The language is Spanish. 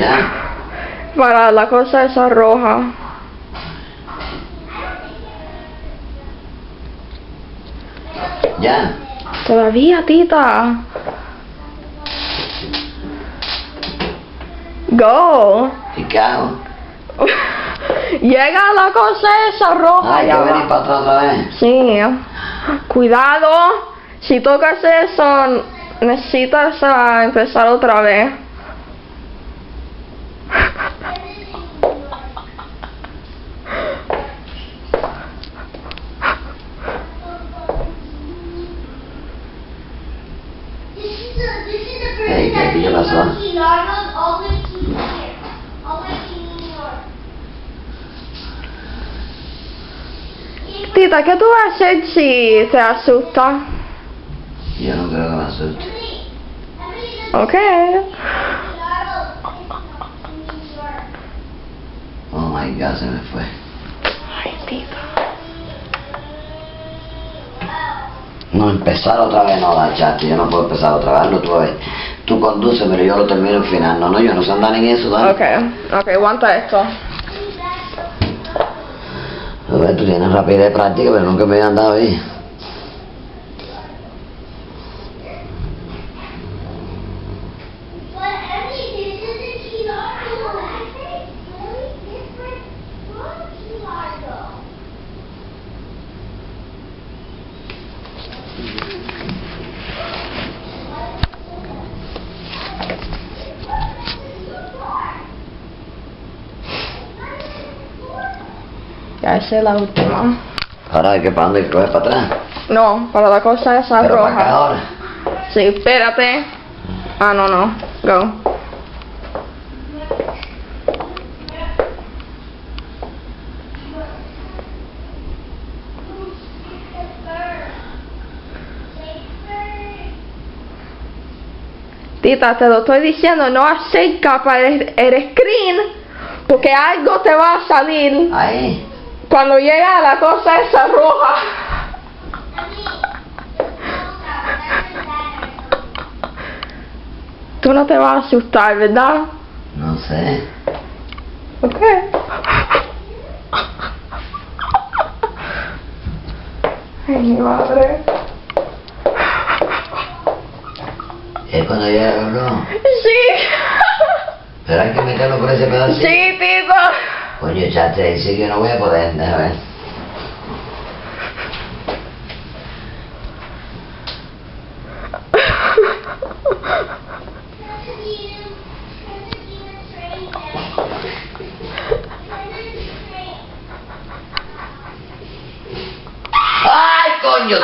Ya. Para la cosa esa roja. Ya. Todavía, tita. Go. ¿Y qué hago? Llega la cosa esa roja. Hay que venir para atrás otra vez. Sí. Cuidado. Si tocas eso, necesitas empezar otra vez. Hey, ¿qué pasó? Tita, ¿qué tú vas a hacer si te asusta? Yo no creo que me asuste. Ok. Oh my God, se me fue. Ay, tita. No, empezar otra vez no da, chato. Yo no puedo empezar otra vez. No, tú conduces, pero yo lo termino al final. No, yo no sé andar en eso, ¿sabes? Ok, aguanta esto. A ver, tú tienes rapidez de práctica, pero nunca me he andado ahí. Ya esa es la última. Ahora, ¿qué para dónde coges para atrás? No, para la cosa esa Pero para acá roja. ahora. Sí, espérate. Ah, no. Go. Tita, te lo estoy diciendo, no acerca para el screen, porque algo te va a salir Ahí. cuando llega la cosa esa roja. Tú no te vas a asustar, ¿verdad? No sé. Ok. Ay, mi madre. Es cuando llega el reloj. Sí. Pero hay que meterlo por ese pedacito. Sí, Tito. Coño, chato, ahí sí que no voy a poder. Déjame ver. ¡Ay, coño!